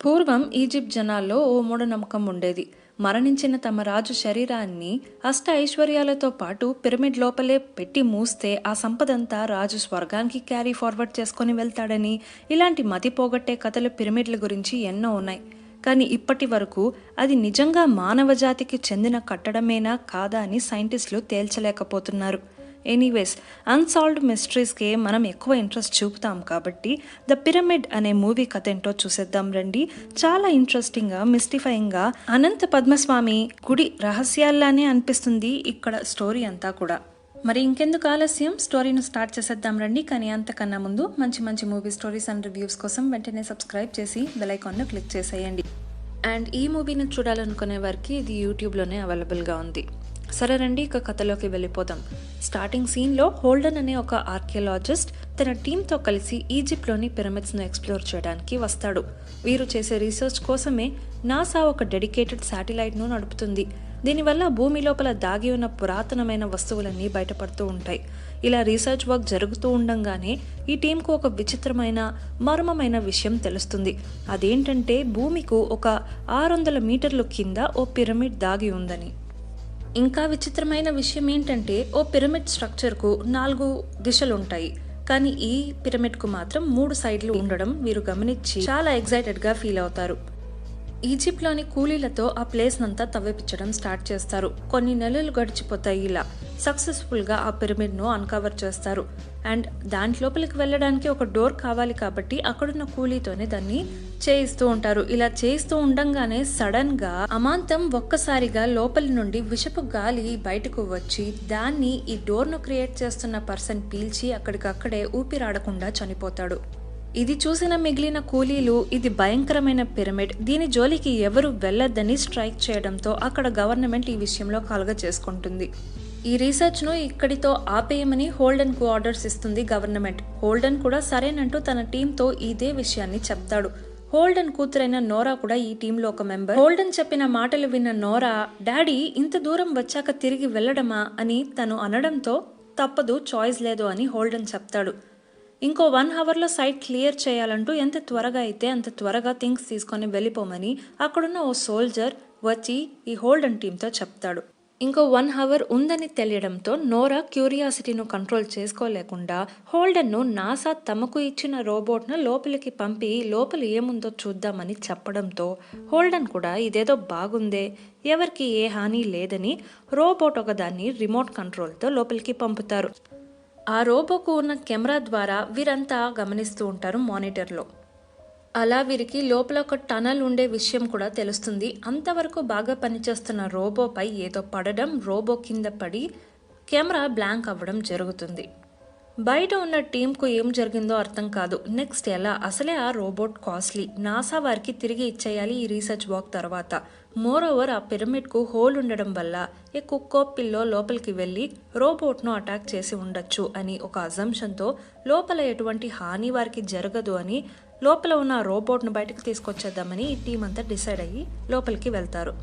పూర్వం ఈజిప్ట్ జనాల్లో ఓ మూఢనమ్మకం ఉండేది. మరణించిన తమ రాజు శరీరాన్ని అష్ట ఐశ్వర్యాలతో పాటు పిరమిడ్ లోపలే పెట్టి మూస్తే ఆ సంపదంతా రాజు స్వర్గానికి క్యారీ ఫార్వర్డ్ చేసుకొని వెళ్తాడని. ఇలాంటి మతి పోగొట్టే కథలు పిరమిడ్ల గురించి ఎన్నో ఉన్నాయి. కానీ ఇప్పటి వరకు అది నిజంగా మానవ జాతికి చెందిన కట్టడమేనా కాదా అని సైంటిస్టులు తేల్చలేకపోతున్నారు. ఎనీవేస్, అన్సాల్వ్డ్ మిస్టరీస్కే మనం ఎక్కువ ఇంట్రెస్ట్ చూపుతాం కాబట్టి ద పిరమిడ్ అనే మూవీ కథ ఏంటో చూసేద్దాం రండి. చాలా ఇంట్రెస్టింగ్గా, మిస్టిఫైయింగ్గా, అనంత పద్మస్వామి గుడి రహస్యాల్లానే అనిపిస్తుంది ఇక్కడ స్టోరీ అంతా కూడా. మరి ఇంకెందుకు ఆలస్యం, స్టోరీను స్టార్ట్ చేసేద్దాం రండి. కానీ అంతకన్నా ముందు మంచి మంచి మూవీ స్టోరీస్ అండ్ రివ్యూస్ కోసం వెంటనే సబ్స్క్రైబ్ చేసి బెల్ ఐకాన్ను క్లిక్ చేసేయండి. అండ్ ఈ మూవీని చూడాలనుకునే వారికి ఇది యూట్యూబ్లోనే అవైలబుల్గా ఉంది. సరే రండి, ఇక కథలోకి వెళ్ళిపోదాం. స్టార్టింగ్ సీన్లో హోల్డన్ అనే ఒక ఆర్కియాలజిస్ట్ తన టీంతో కలిసి ఈజిప్ట్లోని పిరమిడ్స్ను ఎక్స్ప్లోర్ చేయడానికి వస్తాడు. వీరు చేసే రీసెర్చ్ కోసమే నాసా ఒక డెడికేటెడ్ శాటిలైట్ను నడుపుతుంది. దీనివల్ల భూమి లోపల దాగి ఉన్న పురాతనమైన వస్తువులన్నీ బయటపడుతూ ఉంటాయి. ఇలా రీసెర్చ్ వర్క్ జరుగుతూ ఉండంగానే ఈ టీంకు ఒక విచిత్రమైన, మర్మమైన విషయం తెలుస్తుంది. అదేంటంటే భూమికు ఒక 600 మీటర్ల కింద ఓ పిరమిడ్ దాగి ఉందని. ఇంకా విచిత్రమైన విషయం ఏంటంటే ఓ పిరమిడ్ స్ట్రక్చర్కు 4 దిశలు ఉంటాయి. కానీ ఈ పిరమిడ్కు మాత్రం 3 సైడ్లు ఉండడం వీరు గమనించి చాలా ఎక్సైటెడ్గా ఫీల్ అవుతారు. ఈజిప్ట్లోని కూలీలతో ఆ ప్లేస్ నంతా తవ్విపించడం స్టార్ట్ చేస్తారు. కొన్ని నెలలు గడిచిపోతాయి. ఇలా సక్సెస్ఫుల్గా ఆ పిరమిడ్ను అన్కవర్ చేస్తారు. అండ్ దాంట్లోపలికి వెళ్ళడానికి ఒక డోర్ కావాలి కాబట్టి అక్కడున్న కూలీతోనే దాన్ని చేయిస్తూ ఉంటారు. ఇలా చేయిస్తూ ఉండంగానే సడన్గా అమాంతం ఒక్కసారిగా లోపలి నుండి విషపు గాలి బయటకు వచ్చి దాన్ని ఈ డోర్ను క్రియేట్ చేస్తున్న పర్సన్ పీల్చి అక్కడికక్కడే ఊపిరాడకుండా చనిపోతాడు. ఇది చూసిన మిగిలిన కూలీలు ఇది భయంకరమైన పిరమిడ్, దీని జోలికి ఎవరు వెళ్లొద్దని స్ట్రైక్ చేయడంతో అక్కడ గవర్నమెంట్ ఈ విషయంలో కలుగ చేసుకుంటుంది. ఈ రీసెర్చ్ను ఇక్కడితో ఆపేయమని హోల్డన్కు ఆర్డర్స్ ఇస్తుంది గవర్నమెంట్. హోల్డన్ కూడా సరేనంటూ తన టీంతో ఇదే విషయాన్ని చెప్తాడు. హోల్డన్ కూతురైన నోరా కూడా ఈ టీంలో ఒక మెంబర్. హోల్డన్ చెప్పిన మాటలు విన్న నోరా, డాడీ ఇంత దూరం వచ్చాక తిరిగి వెళ్లడమా అని తను అనడంతో తప్పదు, చాయిస్ లేదు అని హోల్డన్ చెప్తాడు. ఇంకో 1 అవర్లో సైట్ క్లియర్ చేయాలంటూ ఎంత త్వరగా అయితే అంత త్వరగా థింగ్స్ తీసుకొని వెళ్ళిపోమని అక్కడున్న ఓ సోల్జర్ వచ్చి ఈ హోల్డన్ టీంతో చెప్తాడు. ఇంకో 1 అవర్ ఉందని తెలియడంతో నోరా క్యూరియాసిటీను కంట్రోల్ చేసుకోలేకుండా హోల్డన్ను నాసా తమకు ఇచ్చిన రోబోట్ను లోపలికి పంపి లోపల ఏముందో చూద్దామని చెప్పడంతో హోల్డన్ కూడా ఇదేదో బాగుందే, ఎవరికి ఏ హాని లేదని రోబోట్ ఒకదాన్ని రిమోట్ కంట్రోల్తో లోపలికి పంపుతారు. ఆ రోబోకు ఉన్న కెమెరా ద్వారా వీరంతా గమనిస్తూ ఉంటారు మానిటర్లో. అలా వీరికి లోపల ఒక టనల్ ఉండే విషయం కూడా తెలుస్తుంది. అంతవరకు బాగా పనిచేస్తున్న రోబోపై ఏదో పడడం, రోబో కింద పడి కెమెరా బ్లాంక్ అవ్వడం జరుగుతుంది. బయట ఉన్న టీంకు ఏం జరిగిందో అర్థం కాదు. నెక్స్ట్ ఎలా? అసలే ఆ రోబోట్ కాస్ట్లీ, నాసా వారికి తిరిగి ఇచ్చేయాలి ఈ రీసెర్చ్ వర్క్ తర్వాత. మోరోవర్ ఆ పిరమిడ్కు హోల్ ఉండడం వల్ల ఏ కుక్కో పిల్లో లోపలికి వెళ్ళి రోబోట్ను అటాక్ చేసి ఉండొచ్చు అని ఒక అజంప్షన్తో లోపల ఎటువంటి హాని వారికి జరగదు అని లోపల ఉన్న రోబోట్ను బయటకు తీసుకొచ్చేద్దామని ఈ టీం అంతా డిసైడ్ అయ్యి లోపలికి వెళ్తారు.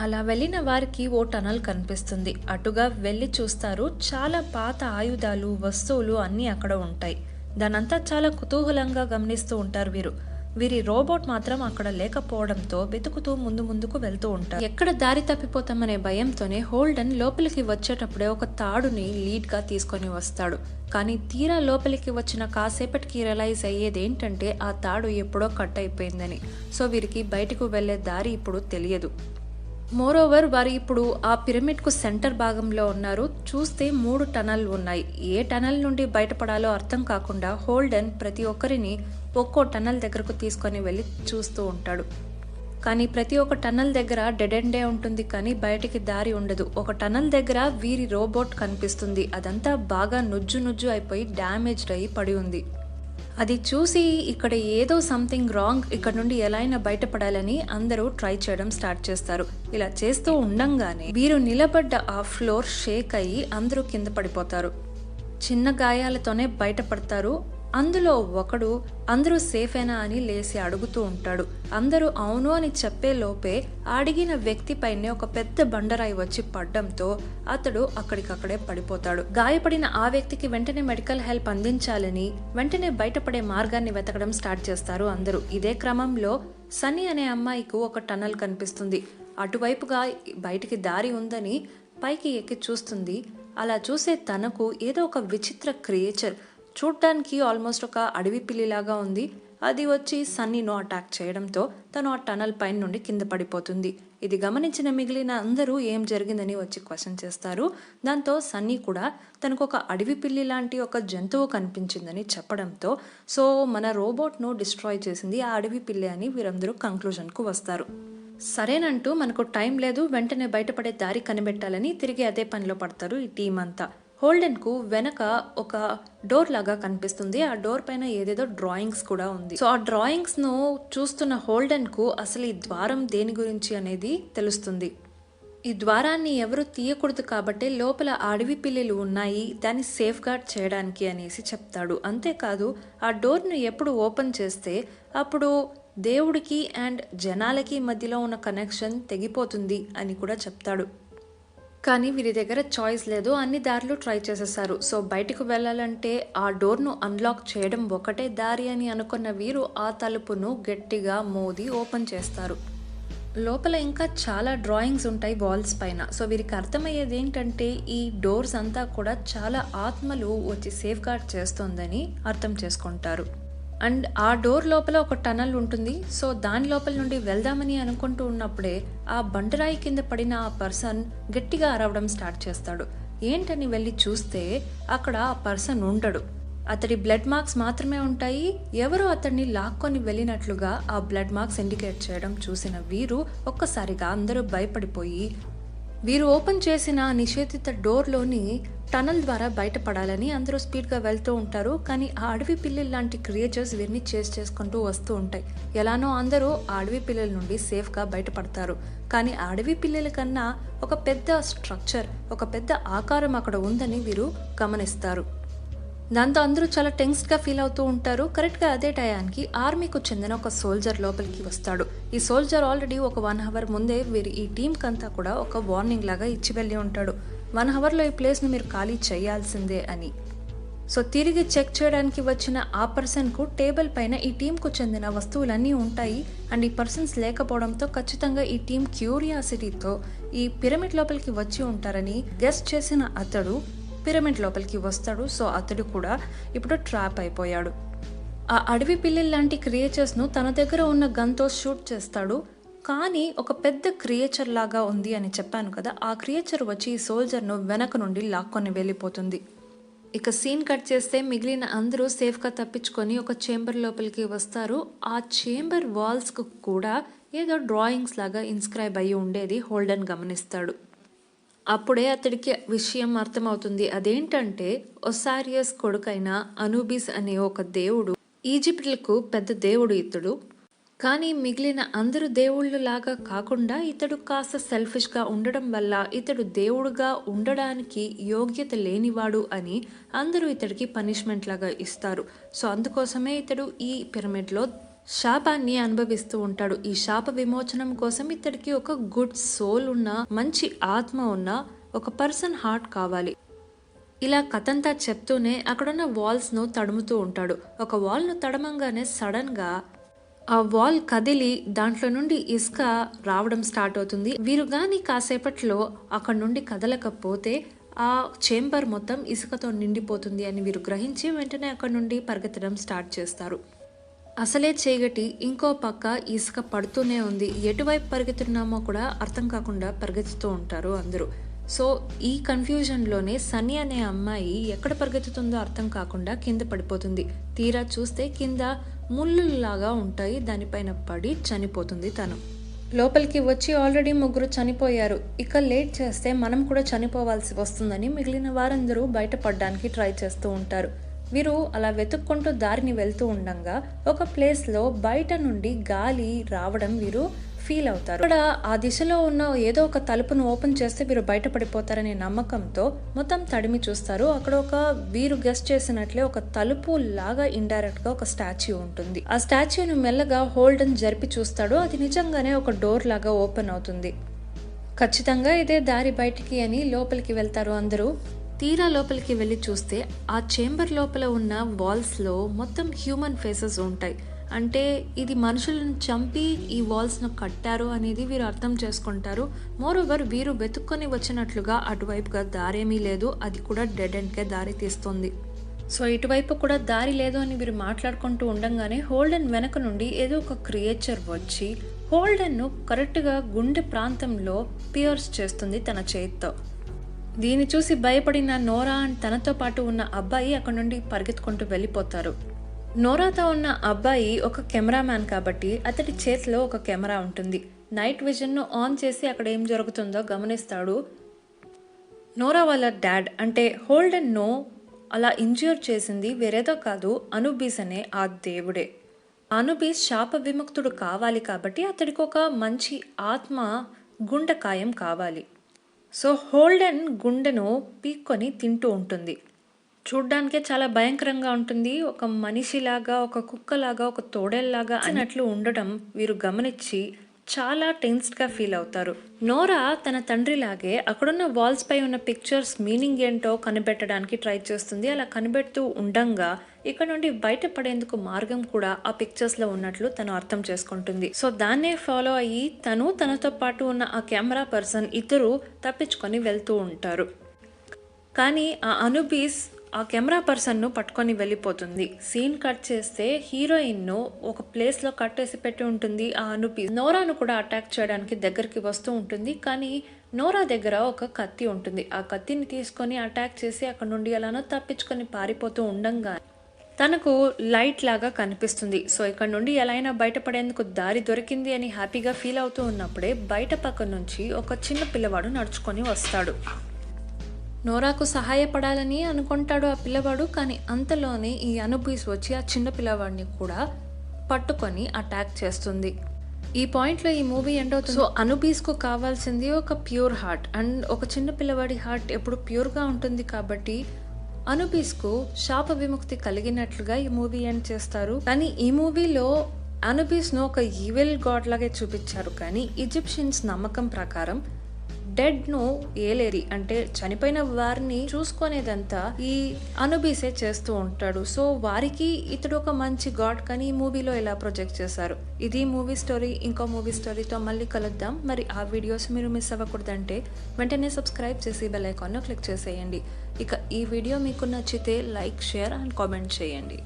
అలా వెళ్ళిన వారికి ఓ టనల్ కనిపిస్తుంది. అటుగా వెళ్ళి చూస్తారు. చాలా పాత ఆయుధాలు, వస్తువులు అన్నీ అక్కడ ఉంటాయి. దానంతా చాలా కుతూహలంగా గమనిస్తూ ఉంటారు వీరు. వీరి రోబోట్ మాత్రం అక్కడ లేకపోవడంతో వెతుకుతూ ముందుకు వెళ్తూ ఉంటారు. ఎక్కడ దారి తప్పిపోతామనే భయంతోనే హోల్డన్ లోపలికి వచ్చేటప్పుడే ఒక తాడుని లీడ్గా తీసుకొని వస్తాడు. కానీ తీరా లోపలికి వచ్చిన కాసేపటికి రియలైజ్ అయ్యేదేంటంటే ఆ తాడు ఎప్పుడో కట్ అయిపోయిందని. సో వీరికి బయటకు వెళ్లే దారి ఇప్పుడు తెలియదు. మోరోవర్ వారు ఇప్పుడు ఆ పిరమిడ్కు సెంటర్ భాగంలో ఉన్నారు. చూస్తే 3 టనల్ ఉన్నాయి. ఏ టనల్ నుండి బయటపడాలో అర్థం కాకుండా హోల్డన్ ప్రతి ఒక్కరిని ఒక్కో టనల్ దగ్గరకు తీసుకొని వెళ్ళి చూస్తూ ఉంటాడు. కానీ ప్రతి ఒక్క టనల్ దగ్గర డెడ్ ఎండే ఉంటుంది, కానీ బయటికి దారి ఉండదు. ఒక టనల్ దగ్గర వీరి రోబోట్ కనిపిస్తుంది. అదంతా బాగా నుజ్జు అయిపోయి డ్యామేజ్డ్ అయి పడి ఉంది. అది చూసి ఇక్కడ ఏదో సంథింగ్ రాంగ్, ఇక్కడ నుండి ఎలా అయినా బయటపడాలని అందరూ ట్రై చేయడం స్టార్ట్ చేస్తారు. ఇలా చేస్తూ ఉండంగానే వీరు నిలబడ్డ ఆ ఫ్లోర్ షేక్ అయ్యి అందరూ కింద పడిపోతారు. చిన్న గాయాలతోనే బయటపడతారు. అందులో ఒకడు అందరూ సేఫేనా అని లేచి అడుగుతూ ఉంటాడు. అందరూ అవును అని చెప్పే లోపే అడిగిన వ్యక్తి పైనే ఒక పెద్ద బండరాయి వచ్చి పడ్డంతో అతడు అక్కడికక్కడే పడిపోతాడు. గాయపడిన ఆ వ్యక్తికి వెంటనే మెడికల్ హెల్ప్ అందించాలని వెంటనే బయటపడే మార్గాన్ని వెతకడం స్టార్ట్ చేస్తారు అందరూ. ఇదే క్రమంలో సన్నీ అనే అమ్మాయికి ఒక టనల్ కనిపిస్తుంది. అటువైపుగా బయటికి దారి ఉందని పైకి ఎక్కి చూస్తుంది. అలా చూసే తనకు ఏదో ఒక విచిత్ర క్రియేచర్, చూడ్డానికి ఆల్మోస్ట్ ఒక అడవి పిల్లిలాగా ఉంది, అది వచ్చి సన్నీను అటాక్ చేయడంతో తను ఆ టనల్ పైన నుండి కింద పడిపోతుంది. ఇది గమనించిన మిగిలిన అందరూ ఏం జరిగిందని వచ్చి క్వశ్చన్ చేస్తారు. దాంతో సన్నీ కూడా తనకు ఒక అడవి పిల్లి లాంటి ఒక జంతువు కనిపించిందని చెప్పడంతో సో మన రోబోట్ను డిస్ట్రాయ్ చేసింది ఆ అడవి పిల్లి అని వీరందరూ కంక్లూజన్కు వస్తారు. సరేనంటూ మనకు టైం లేదు, వెంటనే బయటపడే దారి కనిపెట్టాలని తిరిగి అదే పనిలో పడతారు ఈ టీం అంతా. హోల్డెన్కు వెనక ఒక డోర్ లాగా కనిపిస్తుంది. ఆ డోర్ పైన ఏదేదో డ్రాయింగ్స్ కూడా ఉంది. సో ఆ డ్రాయింగ్స్ను చూస్తున్న హోల్డెన్కు అసలు ఈ ద్వారం దేని గురించి అనేది తెలుస్తుంది. ఈ ద్వారాన్ని ఎవరు తీయకూడదు కాబట్టి లోపల అడవి పిల్లులు ఉన్నాయి, దాన్ని సేఫ్ గార్డ్ చేయడానికి అనేసి చెప్తాడు. అంతేకాదు ఆ డోర్ను ఎప్పుడు ఓపెన్ చేస్తే అప్పుడు దేవుడికి అండ్ జనాలకి మధ్యలో ఉన్న కనెక్షన్ తెగిపోతుంది అని కూడా చెప్తాడు. కానీ వీరి దగ్గర చాయిస్ లేదు, అన్ని దారులు ట్రై చేసేసారు. సో బయటకు వెళ్ళాలంటే ఆ డోర్ను అన్లాక్ చేయడం ఒకటే దారి అని అనుకున్న వీరు ఆ తలుపును గట్టిగా మోది ఓపెన్ చేస్తారు. లోపల ఇంకా చాలా డ్రాయింగ్స్ ఉంటాయి వాల్స్ పైన. సో వీరికి అర్థమయ్యేది ఏంటంటే ఈ డోర్స్ అంతా కూడా చాలా ఆత్మలు వచ్చి సేఫ్ గార్డ్ చేస్తోందని అర్థం చేసుకుంటారు. అండ్ ఆ డోర్ లోపల ఒక టనల్ ఉంటుంది. సో దాని లోపల నుండి వెళ్దామని అనుకుంటూ ఉన్నప్పుడే ఆ బండరాయి కింద పడిన ఆ పర్సన్ గట్టిగా అరవడం స్టార్ట్ చేస్తాడు. ఏంటని వెళ్ళి చూస్తే అక్కడ ఆ పర్సన్ ఉండడు, అతడి బ్లడ్ మార్క్స్ మాత్రమే ఉంటాయి. ఎవరో అతన్ని లాక్కొని వెళ్ళినట్లుగా ఆ బ్లడ్ మార్క్స్ ఇండికేట్ చేయడం చూసిన వీరు ఒక్కసారిగా అందరూ భయపడిపోయి వీరు ఓపెన్ చేసిన నిషేధిత డోర్లోని టనల్ ద్వారా బయటపడాలని అందరూ స్పీడ్గా వెళ్తూ ఉంటారు. కానీ ఆ అడవి పిల్లలు లాంటి క్రియేచర్స్ వీరిని చేస్ చేసుకుంటూ వస్తూ ఉంటాయి. ఎలానో అందరూ ఆ అడవి పిల్లల నుండి సేఫ్గా బయటపడతారు. కానీ ఆ అడవి పిల్లల కన్నా ఒక పెద్ద స్ట్రక్చర్, ఒక పెద్ద ఆకారం అక్కడ ఉందని వీరు గమనిస్తారు. దాంతో అందరూ చాలా టెన్స్డ్గా ఫీల్ అవుతూ ఉంటారు. కరెక్ట్గా అదే టయానికి ఆర్మీకు చెందిన ఒక సోల్జర్ లోపలికి వస్తాడు. ఈ సోల్జర్ ఆల్రెడీ ఒక 1 అవర్ ముందే వీరి ఈ టీంకి అంతా కూడా ఒక వార్నింగ్ లాగా ఇచ్చి వెళ్ళి ఉంటాడు. 1 అవర్లో ఈ ప్లేస్ను మీరు ఖాళీ చేయాల్సిందే అని. సో తిరిగి చెక్ చేయడానికి వచ్చిన ఆ పర్సన్కు టేబుల్ పైన ఈ టీంకు చెందిన వస్తువులన్నీ ఉంటాయి. అండ్ ఈ పర్సన్స్ లేకపోవడంతో ఖచ్చితంగా ఈ టీం క్యూరియాసిటీతో ఈ పిరమిడ్ లోపలికి వచ్చి ఉంటారని గెస్ చేసిన అతడు పిరమిడ్ లోపలికి వస్తాడు. సో అతడు కూడా ఇప్పుడు ట్రాప్ అయిపోయాడు. ఆ అడవి పిల్లల లాంటి క్రియేచర్స్ను తన దగ్గర ఉన్న గన్తో షూట్ చేస్తాడు. కానీ ఒక పెద్ద క్రియేచర్ లాగా ఉంది అని చెప్పాను కదా, ఆ క్రియేచర్ వచ్చి ఈ సోల్జర్ను వెనక నుండి లాక్కొని వెళ్ళిపోతుంది. ఇక సీన్ కట్ చేస్తే మిగిలిన అందరూ సేఫ్గా తప్పించుకొని ఒక చేంబర్ లోపలికి వస్తారు. ఆ చేంబర్ వాల్స్కు కూడా ఏదో డ్రాయింగ్స్ లాగా ఇన్స్క్రైబ్ అయ్యి ఉండేది హోల్డెన్ గమనిస్తాడు. అప్పుడే అతడికి విషయం అర్థమవుతుంది. అదేంటంటే ఒసారియస్ కొడుకైన అనూబిస్ అనే ఒక దేవుడు, ఈజిప్ట్లకు పెద్ద దేవుడు ఇతడు. కానీ మిగిలిన అందరు దేవుళ్ళు లాగా కాకుండా ఇతడు కాస్త సెల్ఫిష్గా ఉండడం వల్ల ఇతడు దేవుడుగా ఉండడానికి యోగ్యత లేనివాడు అని అందరూ ఇతడికి పనిష్మెంట్ లాగా ఇస్తారు. సో అందుకోసమే ఇతడు ఈ పిరమిడ్లో శాపాన్ని అనుభవిస్తూ ఉంటాడు. ఈ శాప విమోచనం కోసం ఇతడికి ఒక గుడ్ సోల్ ఉన్న, మంచి ఆత్మ ఉన్న ఒక పర్సన్ హార్ట్ కావాలి. ఇలా కథంతా చెప్తూనే అక్కడున్న వాల్స్ను తడుముతూ ఉంటాడు. ఒక వాల్ను తడమంగానే సడన్గా ఆ వాల్ కదిలి దాంట్లో నుండి ఇసుక రావడం స్టార్ట్ అవుతుంది. వీరు కానీ కాసేపట్లో అక్కడ నుండి కదలకపోతే ఆ చేంబర్ మొత్తం ఇసుకతో నిండిపోతుంది అని వీరు గ్రహించి వెంటనే అక్కడ నుండి పరిగెత్తడం స్టార్ట్ చేస్తారు. అసలే చేయగటి ఇంకో పక్క ఇసుక పడుతూనే ఉంది. ఎటువైపు పరిగెత్తున్నామో కూడా అర్థం కాకుండా పరిగెత్తుతూ ఉంటారు అందరూ. సో ఈ కన్ఫ్యూజన్లోనే సన్నీ అనే అమ్మాయి ఎక్కడ పరిగెత్తుతుందో అర్థం కాకుండా కింద పడిపోతుంది. తీరా చూస్తే కింద ముళ్ళులాగా ఉంటాయి, దానిపైన పడి చనిపోతుంది తను. లోపలికి వచ్చి ఆల్రెడీ 3 చనిపోయారు, ఇక లేట్ చేస్తే మనం కూడా చనిపోవాల్సి వస్తుందని మిగిలిన వారందరూ బయటపడడానికి ట్రై చేస్తూ ఉంటారు. వీరు అలా వెతుక్కుంటూ దారిని వెళ్తూ ఉండగా ఒక ప్లేస్లో బయట నుండి గాలి రావడం వీరు ఫీల్ అవుతారు. ఇక్కడ ఆ దిశలో ఉన్న ఏదో ఒక తలుపును ఓపెన్ చేస్తే వీరు బయటపడిపోతారనే నమ్మకంతో మొత్తం తడిమి చూస్తారు. అక్కడ ఒక వీరు గెస్ చేసినట్లే ఒక తలుపు లాగా ఇండైరెక్ట్ గా ఒక స్టాచ్యూ ఉంటుంది. ఆ స్టాచ్యూను మెల్లగా హోల్డెన్ జరిపి చూస్తాడు. అది నిజంగానే ఒక డోర్ లాగా ఓపెన్ అవుతుంది. ఖచ్చితంగా ఇదే దారి బయటికి అని లోపలికి వెళ్తారు అందరూ. తీరా లోపలికి వెళ్ళి చూస్తే ఆ చేంబర్ లోపల ఉన్న వాల్స్లో మొత్తం హ్యూమన్ ఫేసెస్ ఉంటాయి. అంటే ఇది మనుషులను చంపి ఈ వాల్స్ను కట్టారు అనేది వీరు అర్థం చేసుకుంటారు. మోరోవర్ వీరు వెతుక్కొని వచ్చినట్లుగా అటువైపుగా దారేమీ లేదు, అది కూడా డెడ్ ఎండ్కే దారి తీస్తుంది. సో ఇటువైపు కూడా దారి లేదు అని వీరు మాట్లాడుకుంటూ ఉండగానే హోల్డెన్ వెనక నుండి ఏదో ఒక క్రియేచర్ వచ్చి హోల్డెన్ను కరెక్ట్గా గుండె ప్రాంతంలో పియర్స్ చేస్తుంది తన చేతితో. దీన్ని చూసి భయపడిన నోరా అండ్ తనతో పాటు ఉన్న అబ్బాయి అక్కడ నుండి పరిగెత్తుకుంటూ వెళ్ళిపోతారు. నోరాతో ఉన్న అబ్బాయి ఒక కెమెరామ్యాన్ కాబట్టి అతడి చేతిలో ఒక కెమెరా ఉంటుంది. నైట్ విజన్ను ఆన్ చేసి అక్కడ ఏం జరుగుతుందో గమనిస్తాడు. నోరా వాళ్ళ డాడ్ అంటే హోల్డెన్ను అలా ఇంజ్యూర్ చేసింది వేరేదో కాదు, అనుబీస్ అనే ఆ దేవుడే. అనుబీస్ శాప విముక్తుడు కావాలి కాబట్టి అతడికి ఒక మంచి ఆత్మ గుండెకాయం కావాలి. సో హోల్డెన్ గుండెను పీక్కొని తింటూ ఉంటుంది. చూడ్డానికే చాలా భయంకరంగా ఉంటుంది. ఒక మనిషిలాగా, ఒక కుక్కలాగా, ఒక తోడేల్లాగా అన్నట్లు ఉండటం వీరు గమనించి చాలా టెన్స్డ్గా ఫీల్ అవుతారు. నోరా తన తండ్రిలాగే అక్కడున్న వాల్స్ పై ఉన్న పిక్చర్స్ మీనింగ్ ఏంటో కనిపెట్టడానికి ట్రై చేస్తుంది. అలా కనిపెడుతూ ఉండంగా ఇక్కడ నుండి బయటపడేందుకు మార్గం కూడా ఆ పిక్చర్స్లో ఉన్నట్లు తను అర్థం చేసుకుంటుంది. సో దాన్నే ఫాలో అయ్యి తనతో పాటు ఉన్న ఆ కెమెరా పర్సన్ ఇద్దరు తప్పించుకొని వెళ్తూ ఉంటారు. కానీ ఆ అనుబీస్ ఆ కెమెరా పర్సన్ను పట్టుకొని వెళ్ళిపోతుంది. సీన్ కట్ చేస్తే హీరోయిన్ను ఒక ప్లేస్లో కట్టేసి పెట్టి ఉంటుంది ఆ అనుబీస్. నోరాను కూడా అటాక్ చేయడానికి దగ్గరికి వస్తూ ఉంటుంది. కానీ నోరా దగ్గర ఒక కత్తి ఉంటుంది. ఆ కత్తిని తీసుకొని అటాక్ చేసి అక్కడ నుండి అలానో తప్పించుకొని పారిపోతూ ఉండంగా తనకు లైట్ లాగా కనిపిస్తుంది. సో ఇక్కడ నుండి ఎలా అయినా బయటపడేందుకు దారి దొరికింది అని హ్యాపీగా ఫీల్ అవుతూ ఉన్నప్పుడే బయట పక్క నుంచి ఒక చిన్న పిల్లవాడు నడుచుకొని వస్తాడు. నోరాకు సహాయపడాలని అనుకుంటాడు ఆ పిల్లవాడు. కానీ అంతలోనే ఈ అనుబీస్ వచ్చి ఆ చిన్న పిల్లవాడిని కూడా పట్టుకొని అటాక్ చేస్తుంది. ఈ పాయింట్లో ఈ మూవీ ఎండ్ అవుతుంది. సో అనుబీస్కు కావాల్సింది ఒక ప్యూర్ హార్ట్ అండ్ ఒక చిన్న పిల్లవాడి హార్ట్ ఎప్పుడు ప్యూర్గా ఉంటుంది కాబట్టి అనుబీస్కు శాప విముక్తి కలిగినట్లుగా ఈ మూవీ ఎండ్ చేస్తారు. కానీ ఈ మూవీలో అనుబీస్ను ఒక ఈవిల్ గాడ్ లాగే చూపించారు. కానీ ఈజిప్షియన్స్ నమ్మకం ప్రకారం డెడ్ను ఏలేరి అంటే చనిపోయిన వారిని చూసుకునేదంతా ఈ అనుబీసే చేస్తూ ఉంటాడు. సో వారికి ఇతడు ఒక మంచి గాడ్. కానీ ఈ మూవీలో ఎలా ప్రొజెక్ట్ చేశారు. ఇది మూవీ స్టోరీ. ఇంకో మూవీ స్టోరీతో మళ్ళీ కలుద్దాం. మరి ఆ వీడియోస్ మీరు మిస్ అవ్వకూడదంటే వెంటనే సబ్స్క్రైబ్ చేసి బెల్ ఐకాన్ను క్లిక్ చేసేయండి. ఇక ఈ వీడియో మీకు నచ్చితే లైక్, షేర్ అండ్ కామెంట్ చేయండి.